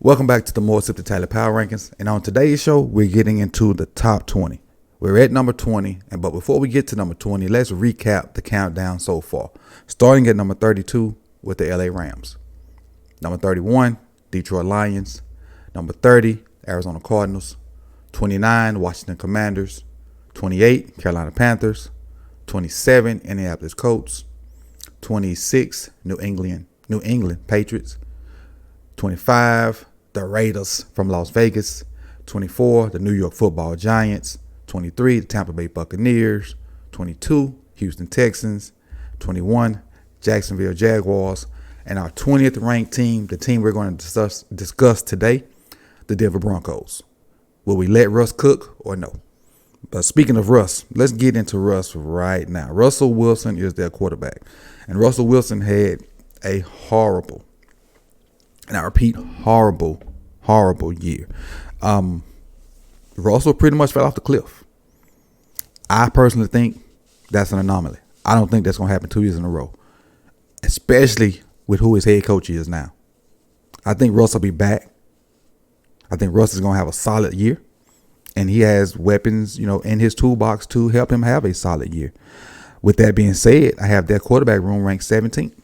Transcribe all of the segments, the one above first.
Welcome back to the more Sip2Tally Power Rankings. And on today's show, we're getting into the top 20. We're at number 20, but before we get to number 20, let's recap the countdown so far. Starting at number 32 with the LA Rams. Number 31, Detroit Lions. Number 30, Arizona Cardinals. 29, Washington Commanders. 28, Carolina Panthers. 27, Indianapolis Colts. 26, New England Patriots. 25, the Raiders from Las Vegas. 24, the New York Football Giants. 23, the Tampa Bay Buccaneers. 22, Houston Texans. 21, Jacksonville Jaguars. And our 20th ranked team, the team we're going to discuss today, the Denver Broncos. Will we let Russ cook or no? But speaking of Russ, let's get into Russ right now. Russell Wilson is their quarterback. And Russell Wilson had a horrible, and I repeat, horrible year. Russell pretty much fell off the cliff. I personally think that's an anomaly. I don't think that's going to happen 2 years in a row, especially with who his head coach is now. I think Russ will be back. I think Russ is going to have a solid year, and he has weapons, in his toolbox to help him have a solid year. With that being said, I have their quarterback room ranked 17th.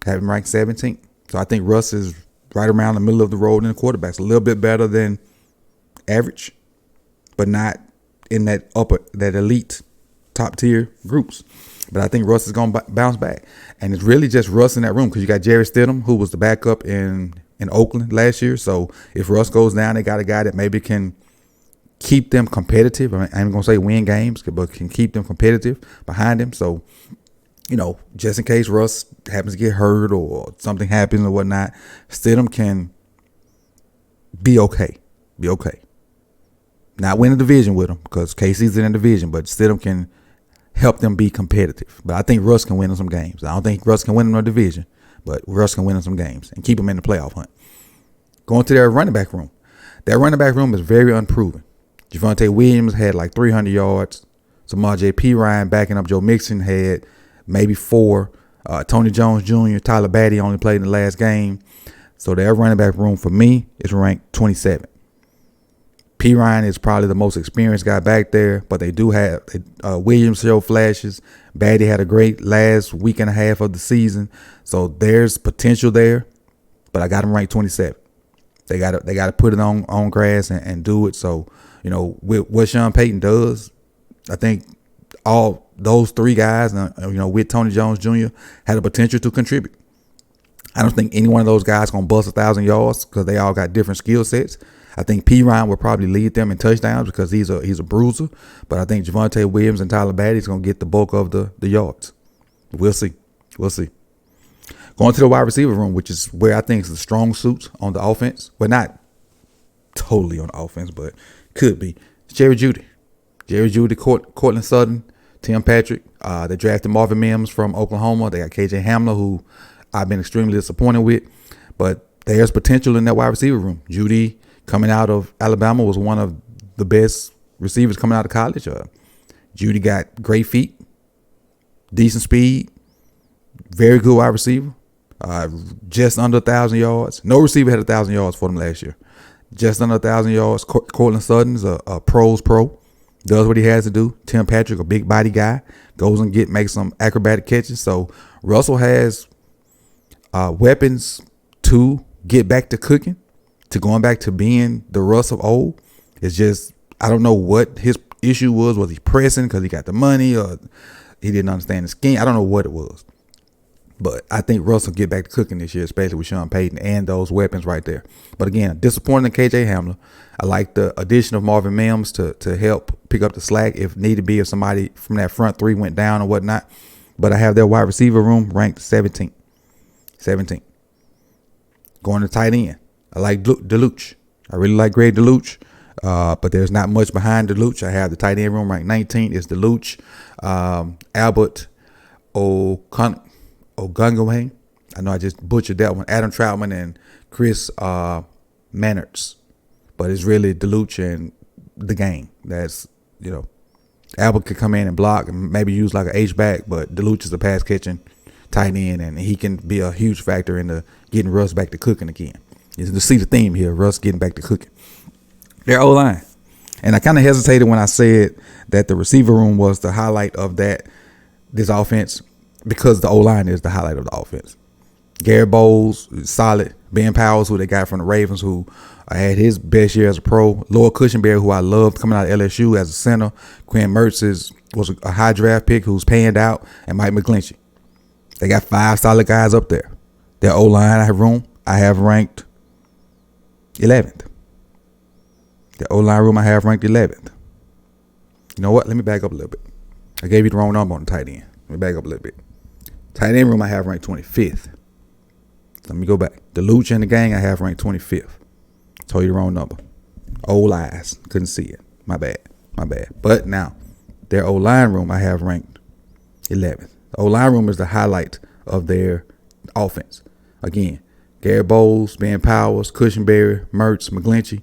Have him ranked 17th. So I think Russ is right around the middle of the road in the quarterbacks, a little bit better than average, but not in that elite top tier groups. But I think Russ is going to bounce back. And it's really just Russ in that room because you got Jarrett Stidham, who was the backup in Oakland last year. So if Russ goes down, they got a guy that maybe can keep them competitive. I ain't going to say win games, but can keep them competitive behind him. So, just in case Russ happens to get hurt or something happens or whatnot, Stidham can be okay. Not win a division with him because KC's in a division, but Stidham can help them be competitive. But I think Russ can win them some games. I don't think Russ can win them a division, but Russ can win them some games and keep them in the playoff hunt. Going to their running back room. Their running back room is very unproven. Javonte Williams had like 300 yards. Samaje Perine backing up Joe Mixon had maybe 4. Tony Jones Jr., Tyler Batty only played in the last game. So their running back room for me is ranked 27. Perine is probably the most experienced guy back there, but they do have Williams show flashes. Batty had a great last week and a half of the season. So there's potential there, but I got him ranked 27. They got to put it on grass and do it. So, with what Sean Payton does, I think all those 3 guys, with Tony Jones Jr., had the potential to contribute. I don't think any one of those guys going to bust 1,000 yards because they all got different skill sets. I think Perine will probably lead them in touchdowns because he's a bruiser. But I think Javonte Williams and Tyler Batty is going to get the bulk of the yards. We'll see. Going to the wide receiver room, which is where I think is the strong suits on the offense. Well, not totally on the offense, but could be. It's Jerry Jeudy, Cortland Sutton, Tim Patrick. They drafted Marvin Mims from Oklahoma. They got KJ Hamler, who I've been extremely disappointed with. But there's potential in that wide receiver room. Jeudy, coming out of Alabama, was one of the best receivers coming out of college. Jeudy got great feet, decent speed, very good wide receiver. Just under 1,000 yards. No receiver had 1,000 yards for them last year. Just under 1,000 yards. Cortland Sutton's a pro's pro. Does what he has to do. Tim Patrick, a big body guy, goes and makes some acrobatic catches. So Russell has weapons to get back to cooking, to going back to being the Russ of old. It's just, I don't know what his issue was. Was he pressing because he got the money, or he didn't understand the scheme? I don't know what it was. But I think Russ will get back to cooking this year, especially with Sean Payton and those weapons right there. But again, disappointing in KJ Hamler. I like the addition of Marvin Mims to help pick up the slack if need to be, if somebody from that front 3 went down or whatnot. But I have their wide receiver room ranked 17th. Going to tight end. I like DeLuch. I really like Greg DeLuch. But there's not much behind DeLuch. I have the tight end room ranked 19th. It's DeLuch, Albert Ogungohe. I know I just butchered that one. Adam Troutman and Chris Mannertz. But it's really DeLuch and the gang. That's, Albert could come in and block and maybe use like an H-back, but DeLuch is a pass catching tight end, and he can be a huge factor in the getting Russ back to cooking again. You can see the theme here. Russ getting back to cooking. Their O-line. And I kind of hesitated when I said that the receiver room was the highlight of this offense, because the O-line is the highlight of the offense. Garrett Bowles is solid. Ben Powers, who they got from the Ravens, who had his best year as a pro. Lloyd Cushenberry, who I loved coming out of LSU as a center. Quinn Mertz was a high draft pick who's panned out. And Mike McGlinchey. They got 5 solid guys up there. Their O-line I have ranked 11th. The O-line room I have ranked 11th. You know what? Let me back up a little bit. I gave you the wrong number on the tight end. Let me back up a little bit. Tight end room I have ranked 25th. Let me go back. The Lucha and the gang I have ranked 25th. Told you the wrong number. Old eyes. Couldn't see it. My bad. But now, their O-line room I have ranked 11th. The O-line room is the highlight of their offense. Again, Garrett Bowles, Ben Powers, Cushenberry, Mertz, McGlinchey.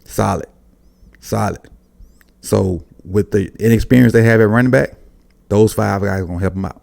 Solid. So with the inexperience they have at running back, those 5 guys are going to help them out.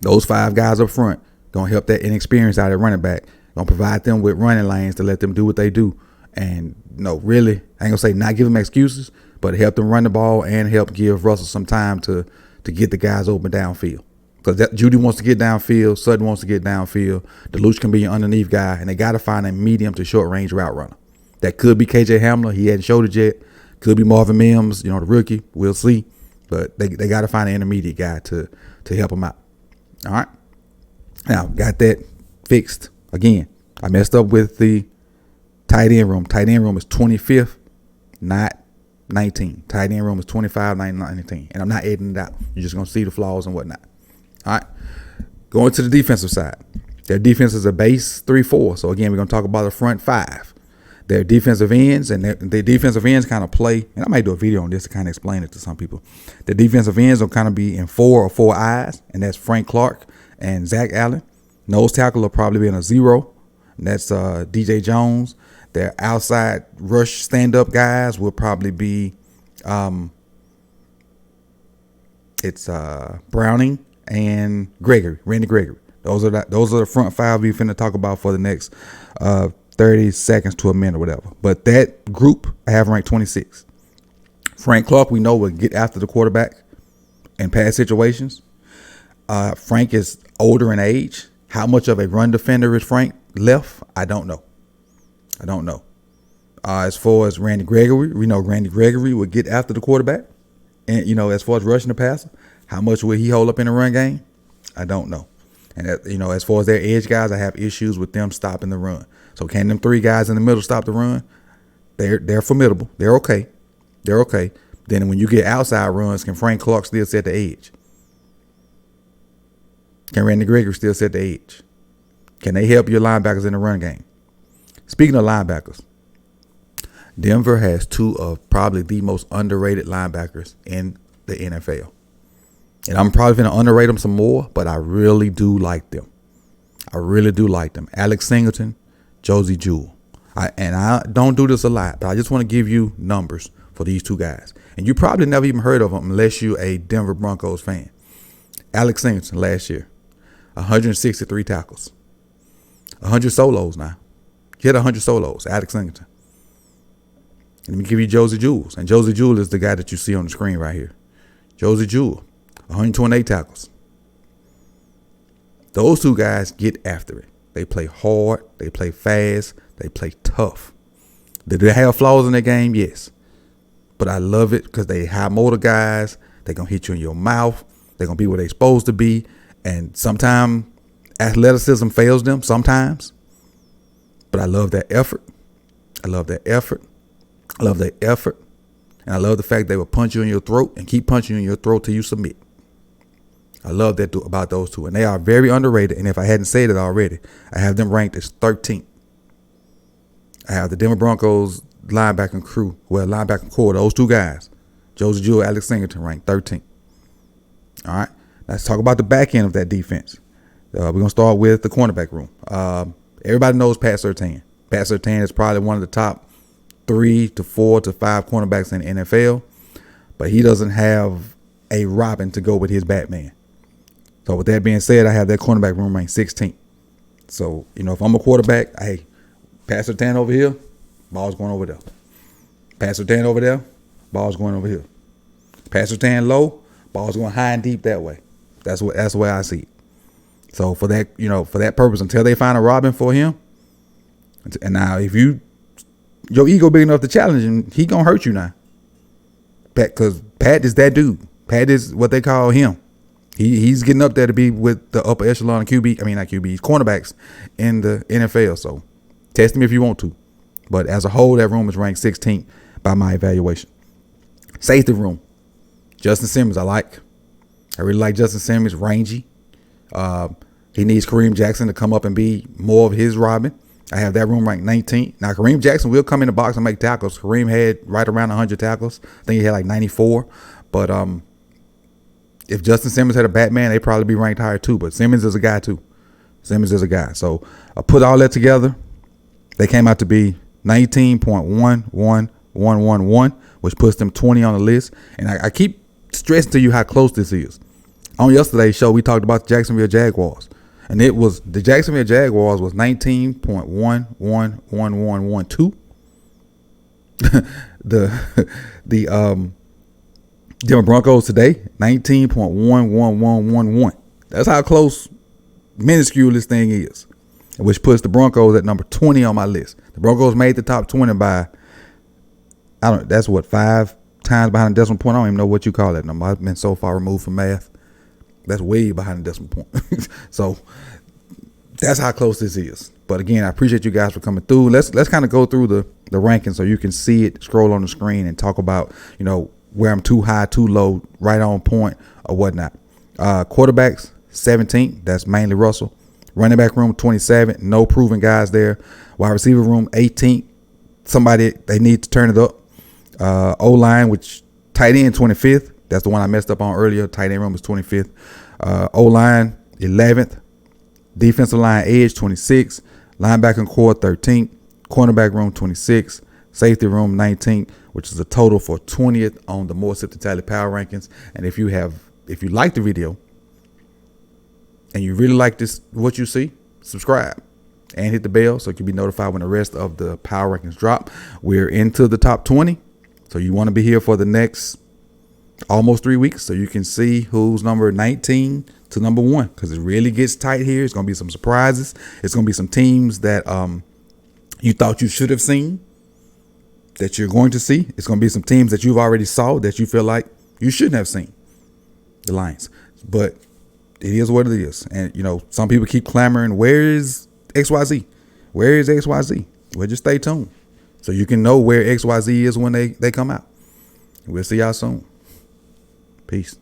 Those 5 guys up front going to help that inexperience out at running back. Going to provide them with running lanes to let them do what they do. And, really, I ain't going to say not give them excuses, but help them run the ball and help give Russell some time to get the guys open downfield. Because Judy wants to get downfield. Sutton wants to get downfield. DeLuce can be an underneath guy. And they got to find a medium to short range route runner. That could be KJ Hamler. He hadn't showed it yet. Could be Marvin Mims, the rookie. We'll see. But they got to find an intermediate guy to help him out. All right. Now, got that fixed. Again, I messed up with the tight end room. Tight end room is 25th, not 19. Tight end room is 25, 19. And I'm not editing it out. You're just going to see the flaws and whatnot. All right. Going to the defensive side. Their defense is a base 3-4. So, again, we're going to talk about the front 5. Their defensive ends, and their defensive ends kind of play, and I might do a video on this to kind of explain it to some people. The defensive ends will kind of be in 4 or 4 eyes, and that's Frank Clark and Zach Allen. Nose tackle will probably be in a 0, and that's DJ Jones. Their outside rush stand-up guys will probably be Browning and Randy Gregory. Those are the front 5 we finna talk about for the next 30 seconds to a minute or whatever. But that group I have ranked 26. Frank Clark, we know, will get after the quarterback in pass situations. Frank is older in age. How much of a run defender is Frank left? I don't know. As far as Randy Gregory, we know Randy Gregory will get after the quarterback. And, as far as rushing the passer, how much will he hold up in the run game? I don't know. And, as far as their edge guys, I have issues with them stopping the run. So can them 3 guys in the middle stop the run? They're formidable. They're okay. Then when you get outside runs, can Frank Clark still set the edge? Can Randy Gregory still set the edge? Can they help your linebackers in the run game? Speaking of linebackers, Denver has 2 of probably the most underrated linebackers in the NFL. And I'm probably going to underrate them some more, but I really do like them. Alex Singleton, Josie Jewell. I don't do this a lot, but I just want to give you numbers for these 2 guys. And you probably never even heard of them unless you're a Denver Broncos fan. Alex Singleton last year, 163 tackles, 100 solos now. He had 100 solos, Alex Singleton. And let me give you Josie Jewell. And Josie Jewell is the guy that you see on the screen right here. Josie Jewell, 128 tackles. Those 2 guys get after it. They play hard. They play fast. They play tough. Do they have flaws in their game? Yes. But I love it because they high motor guys. They're going to hit you in your mouth. They're going to be where they're supposed to be. And sometimes athleticism fails them. Sometimes. But I love that effort. And I love the fact they will punch you in your throat and keep punching you in your throat till you submit. I love that about those 2. And they are very underrated. And if I hadn't said it already, I have them ranked as 13th. I have the Denver Broncos linebacker core, those 2 guys, Josie Jewell, Alex Singleton, ranked 13th. All right. Let's talk about the back end of that defense. We're going to start with the cornerback room. Everybody knows Pat Surtain. Pat Surtain is probably one of the top 3 to 4 to 5 cornerbacks in the NFL. But he doesn't have a Robin to go with his Batman. So with that being said, I have that cornerback room ranked 16th. So, if I'm a quarterback, Pass Surtain over here, ball's going over there. Pass Surtain over there, ball's going over here. Pass Surtain low, ball's going high and deep that way. That's the way I see it. So for that, for that purpose, until they find a Robin for him, and now if your ego big enough to challenge him, he gonna hurt you now. Because Pat is that dude. Pat is what they call him. He's getting up there to be with the upper echelon of cornerbacks in the NFL. So test him if you want to. But as a whole, that room is ranked 16th by my evaluation. Safety room. Justin Simmons, I really like Justin Simmons, rangy. He needs Kareem Jackson to come up and be more of his Robin. I have that room ranked 19th. Now, Kareem Jackson will come in the box and make tackles. Kareem had right around 100 tackles. I think he had like 94. But if Justin Simmons had a Batman, they'd probably be ranked higher too. But Simmons is a guy too. So I put all that together. They came out to be 19.11111, which puts them 20 on the list. And I keep stressing to you how close this is. On yesterday's show, we talked about the Jacksonville Jaguars. And the Jacksonville Jaguars was 19.11112. the Denver Broncos today, 19.11111. That's how close, minuscule this thing is, which puts the Broncos at number 20 on my list. The Broncos made the top 20 by, that's what, 5 times behind the decimal point. I don't even know what you call that number. I've been so far removed from math. That's way behind the decimal point. So that's how close this is. But again, I appreciate you guys for coming through. Let's kind of go through the rankings so you can see it, scroll on the screen, and talk about, where I'm too high, too low, right on point, or whatnot. Quarterbacks, 17th. That's mainly Russell. Running back room, 27. No proven guys there. Wide receiver room, 18th. Somebody, they need to turn it up. O-line, which tight end, 25th. That's the one I messed up on earlier. Tight end room is 25th. O-line, 11th. Defensive line, edge, 26th. Linebacker core, 13th. Cornerback room, 26th. Safety room, 19th, which is a total for 20th on the more Sip2Tally power rankings. And if you like the video and you really like what you see, subscribe and hit the bell so you can be notified when the rest of the power rankings drop. We're into the top 20. So you want to be here for the next almost 3 weeks so you can see who's number 19 to number 1, because it really gets tight here. It's going to be some surprises. It's going to be some teams that you thought you should have seen that you're going to see. It's going to be some teams that you've already saw that you feel like you shouldn't have seen, the Lions. But it is what it is. And, some people keep clamoring, where is XYZ? Where is XYZ? Well, just stay tuned so you can know where XYZ is when they come out. We'll see y'all soon. Peace.